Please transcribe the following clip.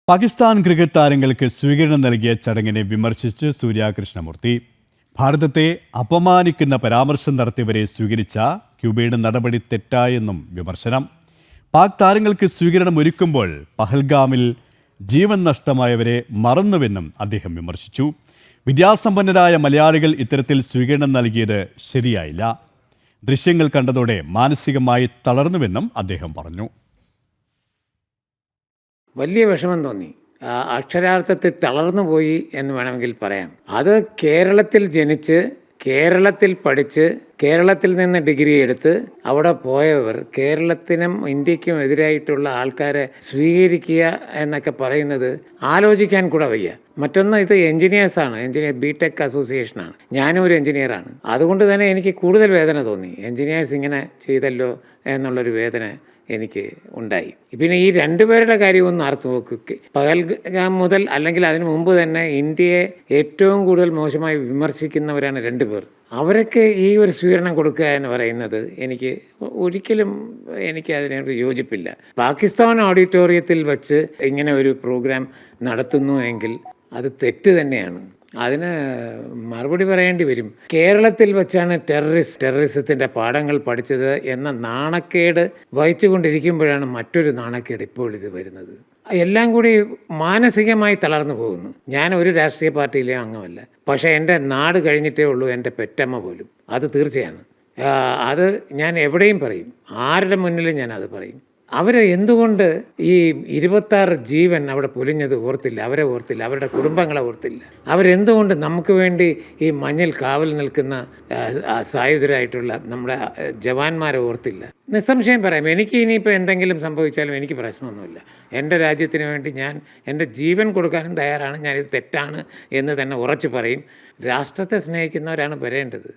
Pakistan cricket താരങ്ങൾക്ക് സ്വീകരണം നൽകിയ ചടങ്ങിനെ വിമർശിച്ച് സൂര്യ കൃഷ്ണമൂർത്തി. ഭാരതത്തെ അപമാനിക്കുന്ന പരാമർശം നടത്തിയവരെ സ്വീകരിച്ച ക്യൂബയുടെ നടപടി തെറ്റായെന്നും വിമർശനം. പാക് താരങ്ങൾക്ക് സ്വീകരണം ഒരുക്കുമ്പോൾ പഹൽഗാമിൽ ജീവൻ നഷ്ടമായവരെ മറന്നുവെന്നും അദ്ദേഹം വിമർശിച്ചു. വിദ്യാസമ്പന്നരായ മലയാളികൾ ഇത്തരത്തിൽ സ്വീകരണം നൽകിയത് ശരിയായില്ല. ദൃശ്യങ്ങൾ കണ്ടതോടെ മാനസികമായി തളർന്നുവെന്നും അദ്ദേഹം പറഞ്ഞു. വലിയ വിഷമം തോന്നി. അക്ഷരാർത്ഥത്തിൽ തളർന്നു പോയി എന്ന് വേണമെങ്കിൽ പറയാം. അത് കേരളത്തിൽ ജനിച്ച് കേരളത്തിൽ പഠിച്ച് കേരളത്തിൽ നിന്ന് ഡിഗ്രി എടുത്ത് അവിടെ പോയവർ കേരളത്തിനും ഇന്ത്യക്കും എതിരായിട്ടുള്ള ആൾക്കാരെ സ്വീകരിക്കുക എന്നൊക്കെ പറയുന്നത് ആലോചിക്കാൻ കൂടെ വയ്യ. മറ്റൊന്ന്, ഇത് എൻജിനീയേഴ്സാണ്, ബിടെക് അസോസിയേഷനാണ്. ഞാനും ഒരു എൻജിനീയറാണ്. അതുകൊണ്ട് തന്നെ എനിക്ക് കൂടുതൽ വേദന തോന്നി. എൻജിനീയേഴ്സ് ഇങ്ങനെ ചെയ്തല്ലോ എന്നുള്ളൊരു വേദന എനിക്ക് ഉണ്ടായി. പിന്നെ ഈ രണ്ടുപേരുടെ കാര്യം ഒന്ന് ഓർത്ത് നോക്കുക. പഹൽഗാം മുതൽ അല്ലെങ്കിൽ അതിനു മുമ്പ് തന്നെ ഇന്ത്യയെ ഏറ്റവും കൂടുതൽ മോശമായി വിമർശിക്കുന്നവരാണ് രണ്ടുപേർ. അവരൊക്കെ ഈ ഒരു സ്വീകരണം കൊടുക്കുക എന്ന് പറയുന്നത് ഒരിക്കലും അതിനോട് യോജിപ്പില്ല. പാകിസ്ഥാൻ ഓഡിറ്റോറിയത്തിൽ വച്ച് ഇങ്ങനെ ഒരു പ്രോഗ്രാം നടത്തുന്നു എങ്കിൽ അത് തെറ്റ് തന്നെയാണ്. അതിന് മറുപടി പറയേണ്ടി വരും. കേരളത്തിൽ വെച്ചാണ് ടെററിസത്തിൻ്റെ പാഠങ്ങൾ പഠിച്ചത് എന്ന നാണക്കേട് വഹിച്ചുകൊണ്ടിരിക്കുമ്പോഴാണ് മറ്റൊരു നാണക്കേട് ഇപ്പോൾ ഇത് വരുന്നത്. എല്ലാം കൂടി മാനസികമായി തളർന്നു പോകുന്നു. ഞാൻ ഒരു രാഷ്ട്രീയ പാർട്ടിയിലെ അംഗമല്ല. പക്ഷേ എൻ്റെ നാട് കഴിഞ്ഞിട്ടേ ഉള്ളൂ എൻ്റെ പെറ്റമ്മ പോലും. അത് തീർച്ചയാണ്. അത് ഞാൻ എവിടെയും പറയും. ആരുടെ മുന്നിലും ഞാൻ അത് പറയും. അവരെ എന്തുകൊണ്ട് ഈ 26 ജീവൻ അവിടെ പൊലിഞ്ഞത് ഓർത്തില്ല? അവരെ ഓർത്തില്ല, അവരുടെ കുടുംബങ്ങളെ ഓർത്തില്ല. അവരെന്തുകൊണ്ട് നമുക്ക് വേണ്ടി ഈ മഞ്ഞിൽ കാവൽ നിൽക്കുന്ന സായുധരായിട്ടുള്ള നമ്മുടെ ജവാന്മാരെ ഓർത്തില്ല? നിസ്സംശയം പറയാം, എനിക്ക് ഇനിയിപ്പോൾ എന്തെങ്കിലും സംഭവിച്ചാലും എനിക്ക് പ്രശ്നമൊന്നുമില്ല. എൻ്റെ രാജ്യത്തിന് വേണ്ടി ഞാൻ എൻ്റെ ജീവൻ കൊടുക്കാനും തയ്യാറാണ്. ഞാനിത് തെറ്റാണ് എന്ന് തന്നെ ഉറച്ചു പറയും. രാഷ്ട്രത്തെ സ്നേഹിക്കുന്നവരാണ് വരേണ്ടത്.